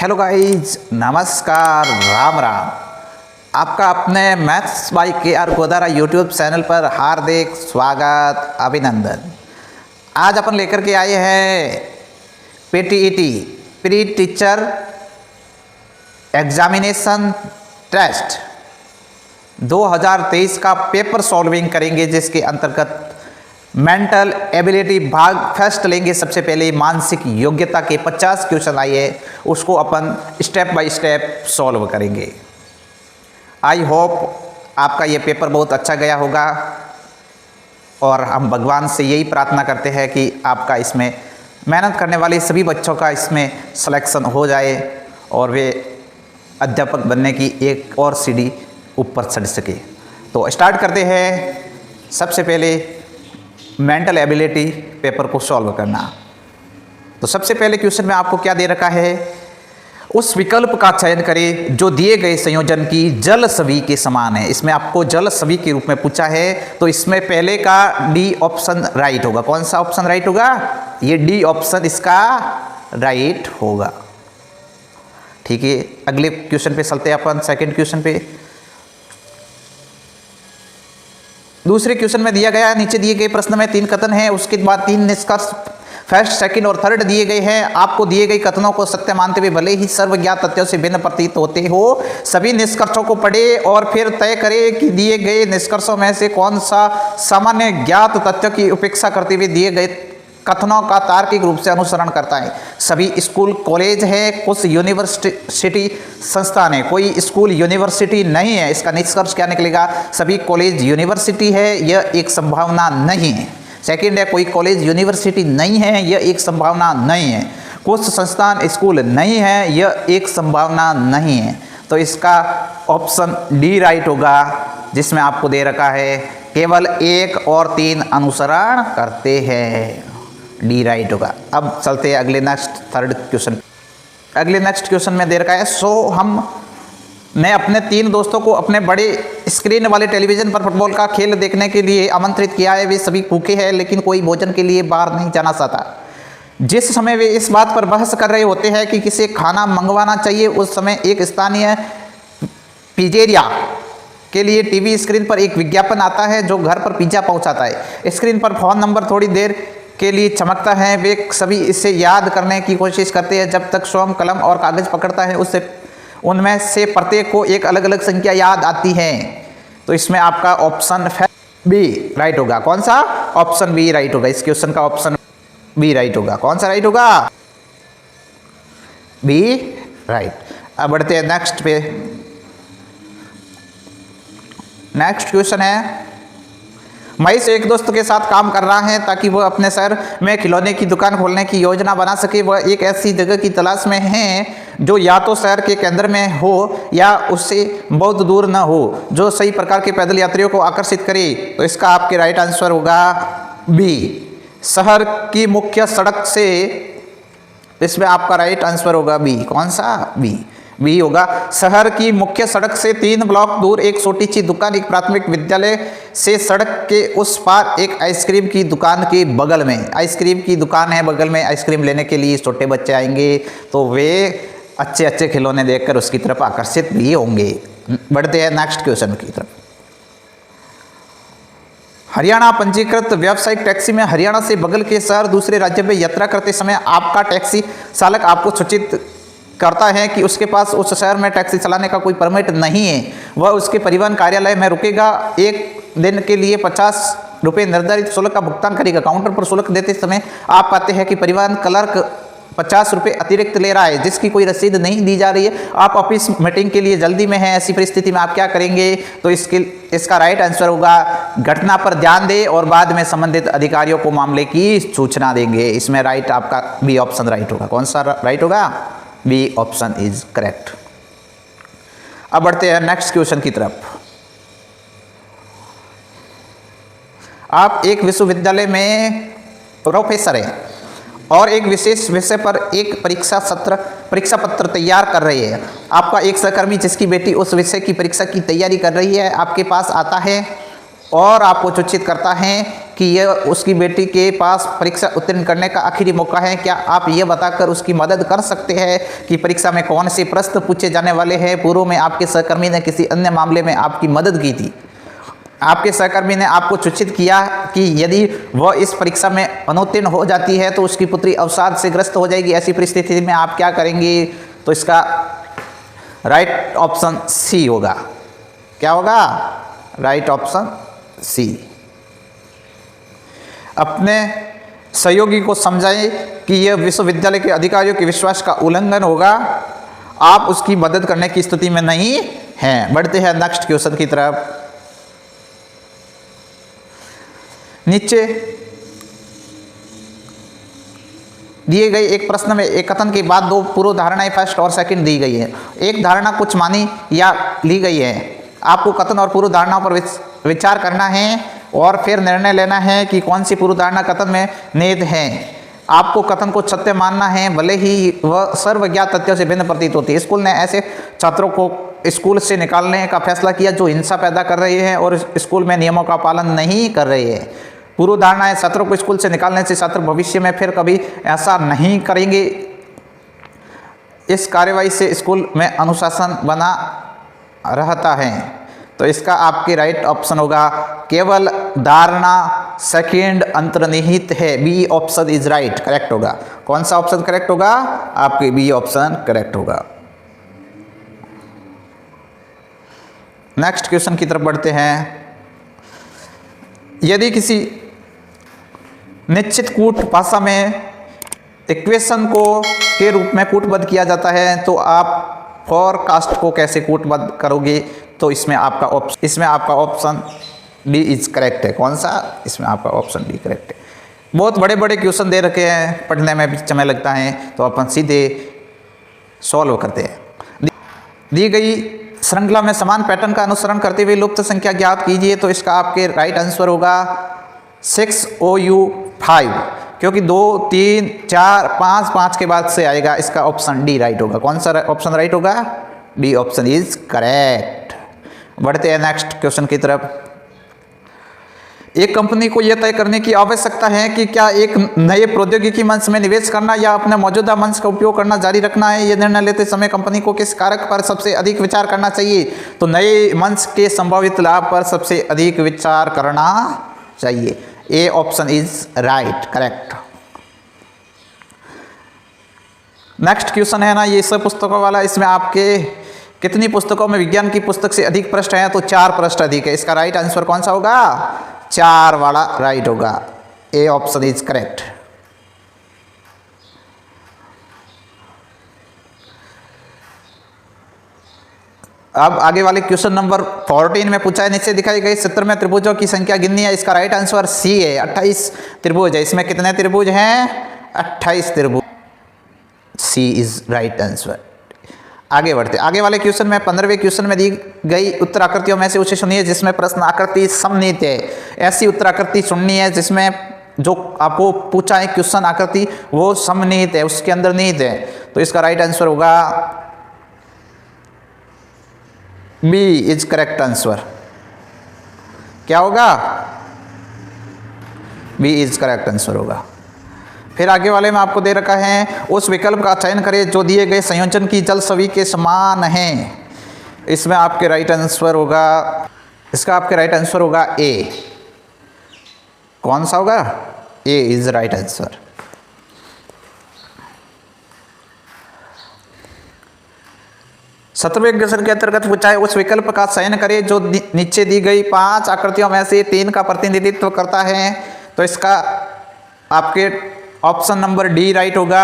Hello guys, नमस्कार, राम राम। आपका अपने maths by KR Godara YouTube channel पर हार्दिक स्वागत, अभिनंदन। आज अपन लेकर के आए हैं PTET pre teacher examination test 2023 का पेपर सॉल्विंग करेंगे, जिसके अंतर्गत मेंटल एबिलिटी भाग फर्स्ट लेंगे। सबसे पहले मानसिक योग्यता के 50 क्वेश्चन आए हैं, उसको अपन स्टेप बाय स्टेप सॉल्व करेंगे। आई होप आपका ये पेपर बहुत अच्छा गया होगा और हम भगवान से यही प्रार्थना करते हैं कि आपका इसमें मेहनत करने वाले सभी बच्चों का इसमें सिलेक्शन हो जाए और वे अध्यापक बनने की एक और सीढ़ी ऊपर चढ़ सके। तो स्टार्ट करते हैं। सबसे पहले मेंटल एबिलिटी पेपर को सॉल्व करना। तो सबसे पहले क्वेश्चन में आपको क्या दे रखा है, उस विकल्प का चयन करें जो दिए गए संयोजन की जल सभी के समान है। इसमें आपको जल सभी के रूप में पूछा है, तो इसमें पहले का डी ऑप्शन राइट होगा। कौन सा ऑप्शन राइट होगा? ये डी ऑप्शन इसका राइट होगा। ठीक है, अगले क्वेश्चन पे चलते हैं अपन। सेकंड क्वेश्चन पे, दूसरे क्वेश्चन में दिया गया है, नीचे दिए गए प्रश्न में 3 कथन हैं, उसके बाद 3 निष्कर्ष फर्स्ट, सेकंड और थर्ड दिए गए हैं। आपको दिए गए कथनों को सत्य मानते हुए भले ही सर्वज्ञात तथ्यों से भिन्न प्रतीत होते हो, सभी निष्कर्षों को पढ़े और फिर तय करें कि दिए गए निष्कर्षों में से कौन सा सामान्य ज्ञात तथ्यों की उपेक्षा करते हुए दिए गए कथनों का तार्किक रूप से अनुसरण करता है। सभी स्कूल कॉलेज है, कुछ यूनिवर्सिटी संस्थान है, कोई स्कूल यूनिवर्सिटी नहीं है। इसका निष्कर्ष क्या निकलेगा? सभी कॉलेज यूनिवर्सिटी है, यह एक संभावना नहीं है। सेकंड है, कोई कॉलेज यूनिवर्सिटी नहीं है, यह एक संभावना नहीं है। कुछ संस्थान स्कूल नहीं है, यह एक संभावना नहीं है। तो इसका ऑप्शन डी राइट होगा, जिसमें आपको दे रखा है केवल 1 और 3 अनुसरण करते हैं। डी राइट होगा। अब चलते हैं अगले नेक्स्ट थर्ड क्वेश्चन। अगले नेक्स्ट क्वेश्चन में दे रखा है, हमने अपने 3 दोस्तों को अपने बड़े स्क्रीन वाले टेलीविजन पर फुटबॉल का खेल देखने के लिए आमंत्रित किया है। वे सभी भूखे हैं, लेकिन कोई भोजन के लिए बाहर नहीं जाना चाहता। जिस समय वे इस बात पर बहस कर रहे होते हैं कि किसे खाना मंगवाना चाहिए, उस समय एक स्थानीय पिज़्ज़ेरिया के लिए टीवी स्क्रीन पर एक विज्ञापन आता है जो घर पर पिज्जा पहुंचाता है। स्क्रीन पर फोन नंबर थोड़ी देर के लिए चमकता है। वे सभी इसे याद करने की कोशिश करते हैं। जब तक स्वयं कलम और कागज पकड़ता है, उससे उनमें से प्रत्येक को एक अलग अलग संख्या याद आती है। तो इसमें आपका ऑप्शन बी राइट होगा। कौन सा? ऑप्शन बी राइट होगा। इस क्वेश्चन का ऑप्शन बी राइट होगा। कौन सा राइट होगा? B right. अब बढ़ते हैं नेक्स्ट पे। नेक्स्ट क्वेश्चन है, महेश एक दोस्त के साथ काम कर रहा है ताकि वह अपने शहर में खिलौने की दुकान खोलने की योजना बना सके। वह एक ऐसी जगह की तलाश में है जो या तो शहर के केंद्र में हो या उससे बहुत दूर न हो, जो सही प्रकार के पैदल यात्रियों को आकर्षित करे। तो इसका आपके राइट आंसर होगा बी, शहर की मुख्य सड़क से। इसमें आपका राइट आंसर होगा बी। कौन सा? बी होगा। शहर की मुख्य सड़क से 3 ब्लॉक दूर एक छोटी सी दुकान, एक प्राथमिक विद्यालय से सड़क के उस पार एक आइसक्रीम की दुकान के बगल में। आइसक्रीम की दुकान है बगल में, आइसक्रीम लेने के लिए छोटे बच्चे आएंगे तो वे अच्छे अच्छे खिलौने देखकर उसकी तरफ आकर्षित भी होंगे। बढ़ते हैं नेक्स्ट क्वेश्चन की तरफ। हरियाणा पंजीकृत व्यावसायिक टैक्सी में हरियाणा से बगल के शहर दूसरे राज्य में यात्रा करते समय आपका टैक्सी चालक आपको सूचित करता है कि उसके पास उस शहर में टैक्सी चलाने का कोई परमिट नहीं है। वह उसके परिवहन कार्यालय में रुकेगा। 1 दिन के लिए 50 रुपये निर्धारित शुल्क का भुगतान करेगा। काउंटर पर शुल्क देते समय आप पाते हैं कि परिवहन क्लर्क 50 रुपये अतिरिक्त ले रहा है, जिसकी कोई रसीद नहीं दी जा रही है। आप ऑफिस मीटिंग के लिए जल्दी में हैं, ऐसी परिस्थिति में आप क्या करेंगे? तो इसका राइट आंसर होगा, घटना पर ध्यान दें और बाद में संबंधित अधिकारियों को मामले की सूचना देंगे। इसमें राइट आपका बी ऑप्शन राइट होगा। कौन सा राइट होगा? B option is correct. अब बढ़ते हैं नेक्स्ट क्वेश्चन की तरफ। आप एक विश्वविद्यालय में प्रोफेसर हैं और एक विशेष विषय पर एक परीक्षा पत्र तैयार कर रहे हैं। आपका एक सहकर्मी जिसकी बेटी उस विषय की परीक्षा की तैयारी कर रही है आपके पास आता है और आपको सूचित करता है कि यह उसकी बेटी के पास परीक्षा उत्तीर्ण करने का आखिरी मौका है। क्या आप यह बताकर उसकी मदद कर सकते हैं कि परीक्षा में कौन से प्रश्न पूछे जाने वाले हैं? पूर्व में आपके सहकर्मी ने किसी अन्य मामले में आपकी मदद की थी। आपके सहकर्मी ने आपको सूचित किया कि यदि वह इस परीक्षा में अनुत्तीर्ण हो जाती है तो उसकी पुत्री अवसाद से ग्रस्त हो जाएगी। ऐसी परिस्थिति में आप क्या करेंगे? तो इसका राइट ऑप्शन सी होगा। क्या होगा? Right option C. अपने सहयोगी को समझाएं कि यह विश्वविद्यालय के अधिकारियों के विश्वास का उल्लंघन होगा। आप उसकी मदद करने की स्थिति में नहीं हैं। बढ़ते हैं नेक्स्ट क्वेश्चन की तरफ। नीचे दिए गए एक प्रश्न में एक कथन के बाद दो पूर्व धारणाएं फर्स्ट और सेकंड दी गई है। एक धारणा कुछ मानी या ली गई है। आपको कथन और पूर्व धारणाओं पर विचार करना है और फिर निर्णय लेना है कि कौन सी पूर्व धारणा कथन में निहित है। आपको कथन को सत्य मानना है भले ही वह सर्वज्ञात तथ्यों से भिन्न प्रतीत होती है। स्कूल ने ऐसे छात्रों को स्कूल से निकालने का फैसला किया जो हिंसा पैदा कर रहे हैं और स्कूल में नियमों का पालन नहीं कर रहे हैं। पूर्व धारणा है छात्रों को स्कूल से निकालने से छात्र भविष्य में फिर कभी ऐसा नहीं करेंगे। इस कार्यवाही से स्कूल में अनुशासन बना रहता है। तो इसका आपके राइट ऑप्शन होगा केवल धारणा सेकंड अंतर्निहित है। B option is right, correct होगा। कौन सा ऑप्शन करेक्ट होगा? आपके बी ऑप्शन करेक्ट होगा। नेक्स्ट क्वेश्चन की तरफ बढ़ते हैं। यदि किसी निश्चित कूट भाषा में इक्वेशन को के रूप में कूटबद्ध किया जाता है तो आप फोरकास्ट को कैसे कूटबद्ध करोगे? तो इसमें आपका ऑप्शन डी इज करेक्ट है। कौन सा? इसमें आपका ऑप्शन डी करेक्ट है। बहुत बड़े बड़े क्वेश्चन दे रखे हैं, पढ़ने में भी समय लगता है, तो अपन सीधे सॉल्व करते हैं। दी गई श्रृंखला में समान पैटर्न का अनुसरण करते हुए लुप्त संख्या ज्ञात कीजिए। तो इसका आपके राइट आंसर होगा 6OU5, क्योंकि 2 3 4 5 5 के बाद से आएगा। इसका ऑप्शन डी राइट होगा। कौन सा ऑप्शन राइट होगा? D option is correct. बढ़ते हैं नेक्स्ट क्वेश्चन की तरफ। एक कंपनी को यह तय करने की आवश्यकता है कि क्या एक नए प्रौद्योगिकी मंच में निवेश करना या अपने मौजूदा मंच का उपयोग करना जारी रखना है। यह निर्णय लेते समय कंपनी को किस कारक पर सबसे अधिक विचार करना चाहिए? तो नए मंच के संभावित लाभ पर सबसे अधिक विचार करना चाहिए। A option is right, correct. Next question है ना, ये सब पुस्तकों वाला। इसमें आपके कितनी पुस्तकों में विज्ञान की पुस्तक से अधिक पृष्ठ हैं? तो 4 पृष्ठ अधिक है। इसका राइट आंसर कौन सा होगा? 4 वाला राइट होगा। A option is correct. अब आगे वाले क्वेश्चन नंबर 14 में पूछा है, नीचे दिखाई गई चित्र में त्रिभुजों की संख्या गिननी है। इसका राइट आंसर सी है, 28 त्रिभुज है। इसमें कितने त्रिभुज हैं? 28 त्रिभुज। सी इज राइट आंसर। आगे बढ़ते, आगे वाले क्वेश्चन में 15वें क्वेश्चन में दी गई उत्तराकृतियों में से उसे सुनिए जिसमें प्रश्न आकृति समन्वित है। ऐसी उत्तराकृति चुननी है जिसमें जो आपको पूछा है क्वेश्चन आकृति वो समन्वित है, उसके अंदर निहित है। तो इसका राइट आंसर होगा बी इज करेक्ट आंसर। क्या होगा? बी इज करेक्ट आंसर होगा। फिर आगे वाले में आपको दे रखा है उस विकल्प का चयन करें जो दिए गए संयोजन की जल छवि के समान है। इसमें आपके राइट आंसर होगा, इसका आपके राइट आंसर होगा ए। कौन सा होगा? ए इज राइट आंसर। सत्रहवें क्वेश्चन के अंतर्गत पूछा है उस विकल्प का चयन करें जो नीचे दी गई 5 आकृतियों में से 3 का प्रतिनिधित्व करता है। तो इसका आपके ऑप्शन नंबर डी राइट होगा।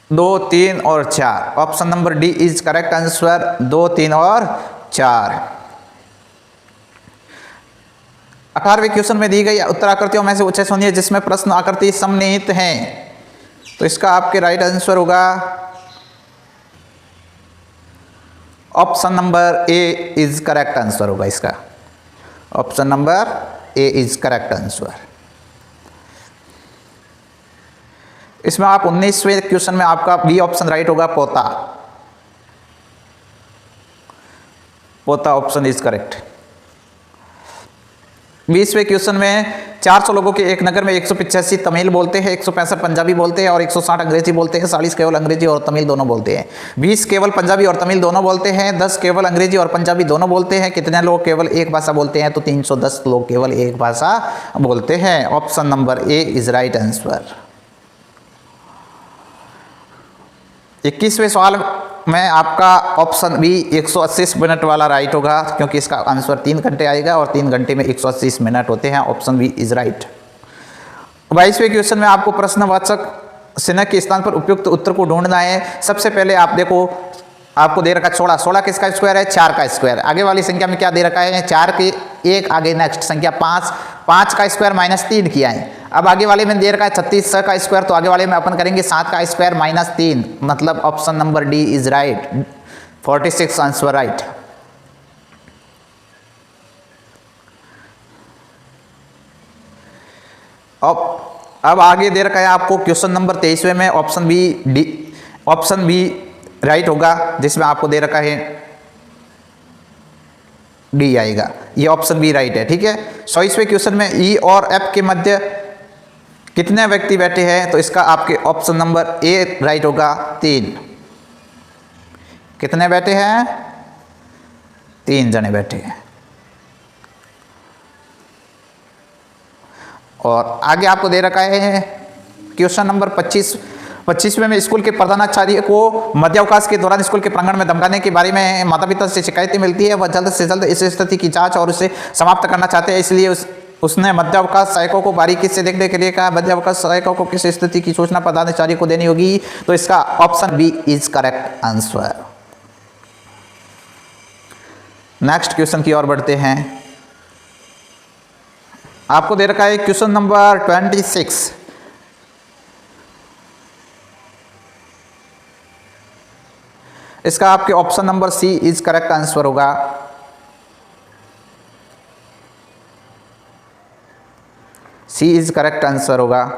2 3 और 4। Option number D is correct answer. 2 3 और 4। 18वें क्वेश्चन में दी गई उत्तराकृतियों में से उसे सुनिए जिसमें प्रश्न आकृति समन्वित हैं। तो इसका आपके राइट आंसर होगा option number A is correct answer होगा। इसका option number A is correct answer. इसमें आप 19वें क्वेश्चन में आपका बी ऑप्शन राइट होगा, पोता। पोता ऑप्शन इज करेक्ट। 20वें क्वेश्चन में 400 लोगों के एक नगर में 185 तमिल बोलते हैं, 165 पंजाबी बोलते हैं और 160 अंग्रेजी बोलते हैं, 40 केवल अंग्रेजी और तमिल दोनों बोलते हैं, 20 केवल पंजाबी और तमिल दोनों बोलते हैं, 10 केवल अंग्रेजी और पंजाबी दोनों बोलते हैं। कितने लोग केवल एक भाषा बोलते हैं? तो 310 लोग केवल एक भाषा बोलते हैं। Option number A is right answer. 21वें सवाल में आपका ऑप्शन बी 180 मिनट वाला राइट होगा, क्योंकि इसका आंसर 3 घंटे आएगा और 3 घंटे में 180 मिनट होते हैं। Option B is right. 22वें क्वेश्चन में आपको प्रश्नवाचक चिन्ह के स्थान पर उपयुक्त उत्तर को ढूंढना है। सबसे पहले आप देखो, आपको दे रखा है 16, 16 किसका स्क्वायर है? 4 का स्क्वायर। आगे वाली संख्या में क्या दे रखा है? 4 के एक आगे नेक्स्ट संख्या 5, 5 का स्क्वायर -3 किया है। अब आगे वाले में दे रखा है 36 का स्क्वायर, तो आगे वाले में अपन करेंगे 7 का स्क्वायर -3, मतलब option number D is right. 46 answer right. अब आगे दे रखा है आपको क्वेश्चन नंबर 23वें में ऑप्शन बी राइट होगा, जिसमें आपको दे रखा है डी आएगा। ये ऑप्शन बी राइट है, ठीक है। 24वें क्वेश्चन में ई और एफ के मध्य कितने व्यक्ति बैठे हैं? तो इसका आपके ऑप्शन नंबर ए राइट होगा, 3। कितने बैठे हैं? 3 जने बैठे हैं। और आगे आपको दे रखा है क्वेश्चन नंबर 25वें में स्कूल के प्रधानाचार्य को मध्यावकाश के दौरान स्कूल के प्रांगण में धमकाने के बारे में माता पिता से शिकायतें मिलती है। वह जल्द से जल्द इस स्थिति की जांच और उसे समाप्त करना चाहते हैं, इसलिए उसने मध्यावकाश सहायकों को बारीकी से देखने के लिए कहा। मध्यावकाश सहायकों को किस स्थिति की सूचना प्रधानाचार्य को देनी होगी? तो इसका option B is correct answer. Next question की ओर बढ़ते हैं। आपको दे रखा है क्वेश्चन नंबर 26। इसका आपके option number C is correct answer होगा। सी इज करेक्ट आंसर होगा।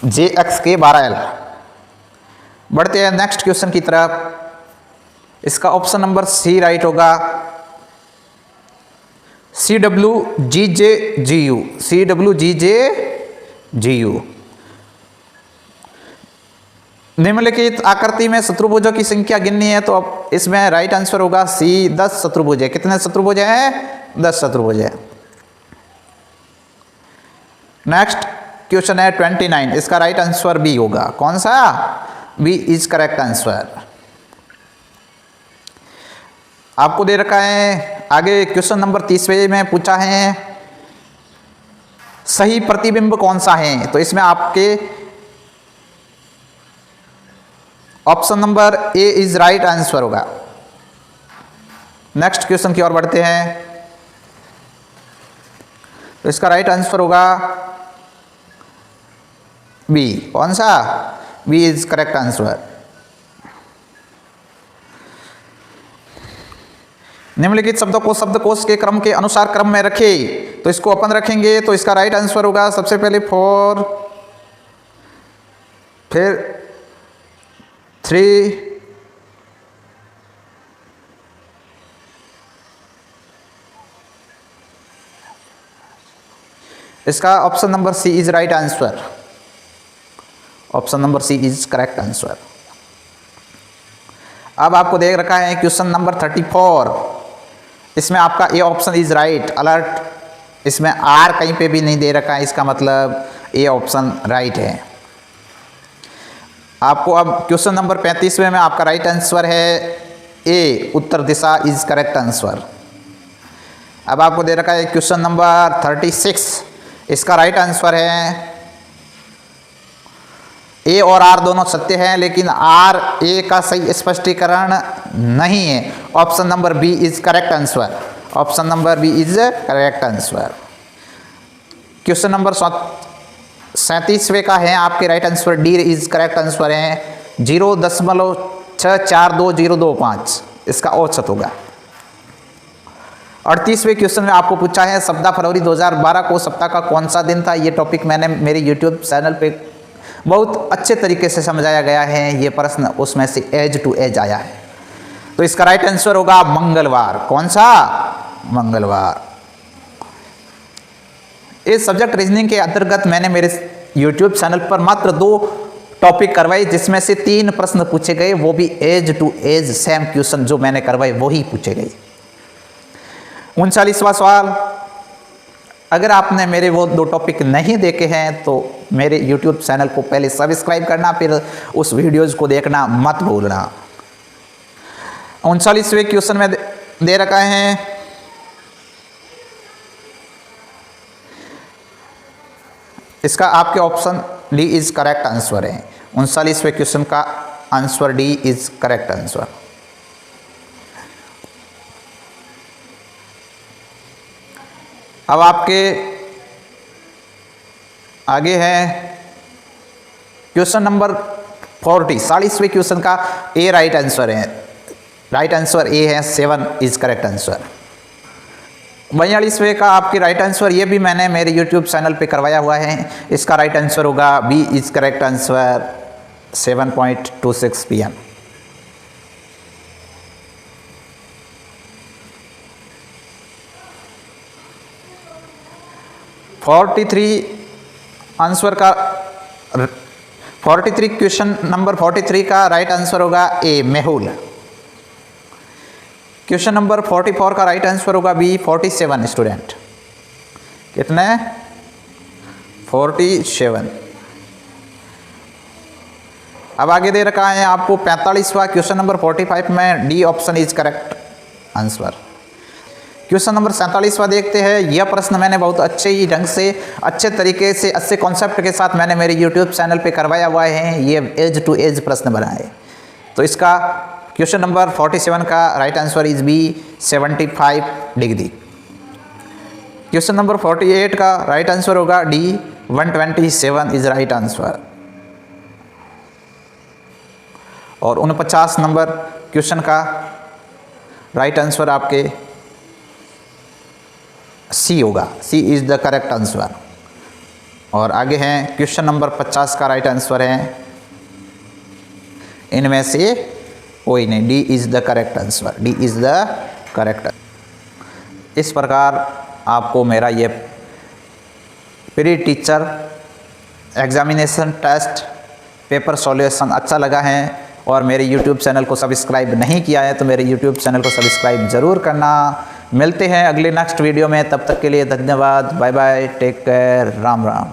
JXK12L। बढ़ते हैं नेक्स्ट क्वेश्चन की तरफ। इसका ऑप्शन नंबर सी राइट होगा। CWGJGU। CWGJGU। निम्नलिखित आकृति में शत्रुभुजों की संख्या गिननी है, तो अब इसमें राइट आंसर होगा सी। 10 शत्रुभुज है। कितने शत्रुभुज हैं? 10 शत्रुभुज है। नेक्स्ट क्वेश्चन है 29। इसका राइट आंसर बी होगा। कौन सा? B is correct answer. आपको दे रखा है आगे क्वेश्चन नंबर 30वें में पूछा है सही प्रतिबिंब कौन सा है? तो इसमें आपके option number A is right answer होगा। नेक्स्ट क्वेश्चन की ओर बढ़ते हैं। तो इसका राइट आंसर होगा बी। कौन सा? B is correct answer. निम्नलिखित शब्दों को शब्दकोश के क्रम के अनुसार क्रम में रखें, तो इसको अपन रखेंगे, तो इसका राइट आंसर होगा सबसे पहले 4, फिर 3, इसका option number C is right answer. Option number C is correct answer. अब आपको देख रखा है क्वेश्चन नंबर 34। इसमें आपका A option is right. Alert, इसमें आर कहीं पे भी नहीं दे रखा है, इसका मतलब ए ऑप्शन राइट है। आपको अब क्वेश्चन नंबर 35वें में आपका राइट आंसर है ए, उत्तर दिशा इज करेक्ट आंसर। अब आपको दे रखा है क्वेश्चन नंबर 36। इसका राइट आंसर है ए और आर दोनों सत्य हैं, लेकिन आर ए का सही स्पष्टीकरण नहीं है। Option number B is correct answer. Option number B is correct answer. Question number 37वें का है आपके right answer D is correct answer है। 0.642025 इसका औसत होगा। 38वें क्वेश्चन में आपको पूछा है 17 फरवरी 2012 को सप्ताह का कौन सा दिन था? ये टॉपिक मैंने मेरे यूट्यूब चैनल पे बहुत अच्छे तरीके से समझाया गया है। ये प्रश्न उसमें से एज टू एज आया है। तो इसका राइट आंसर होगा मंगलवार। कौन सा? मंगलवार। इस सब्जेक्ट रीजनिंग के अंतर्गत मैंने मेरे YouTube चैनल पर मात्र 2 टॉपिक करवाए, जिसमें से 3 प्रश्न पूछे गए, वो भी edge to edge same question जो मैंने करवाए वही पूछे गए। 39वां सवाल, अगर आपने मेरे वो 2 टॉपिक नहीं देखे हैं तो मेरे YouTube चैनल को पहले सब्सक्राइब करना, फिर उस वीडियोज को देखना मत भूलना। 39वें क्वेश्चन में दे रखा है इसका आपके option D is correct answer है। 39वें क्वेश्चन का answer D is correct answer. अब आपके आगे है क्वेश्चन नंबर 40, 40वें क्वेश्चन का ए राइट आंसर है। राइट आंसर ए है, 7 इज करेक्ट आंसर। 42वें का आपकी राइट आंसर, ये भी मैंने मेरे YouTube चैनल पे करवाया हुआ है। इसका राइट आंसर होगा B is correct answer, 7.26 PM। Question number 43 का राइट आंसर होगा ए मेहुल। क्वेश्चन नंबर 44 का राइट आंसर होगा बी 47 स्टूडेंट। कितने? 47। अब आगे दे रखा है आपको 45वां क्वेश्चन नंबर 45 में D option is correct answer. Question number 47वां देखते हैं। यह प्रश्न मैंने बहुत अच्छे ही ढंग से, अच्छे तरीके से, अच्छे कॉन्सेप्ट के साथ मैंने मेरे YouTube चैनल पे करवाया हुआ है। ये एज टू एज प्रश्न बनाए। तो इसका क्वेश्चन नंबर 47 का right answer is B 75 degree. Question number 48 का राइट आंसर होगा डी 127 इज राइट आंसर। और 49 नंबर क्वेश्चन का राइट आंसर आपके सी होगा, C is the correct answer. और आगे हैं क्वेश्चन नंबर 50 का राइट आंसर है इनमें से कोई नहीं, D is the correct answer, D is the correct. इस प्रकार आपको मेरा ये pre teacher examination test paper solution अच्छा लगा है और मेरे YouTube चैनल को सब्सक्राइब नहीं किया है तो मेरे YouTube चैनल को सब्सक्राइब ज़रूर करना। मिलते हैं अगले नेक्स्ट वीडियो में, तब तक के लिए धन्यवाद, bye bye, take care, Ram Ram.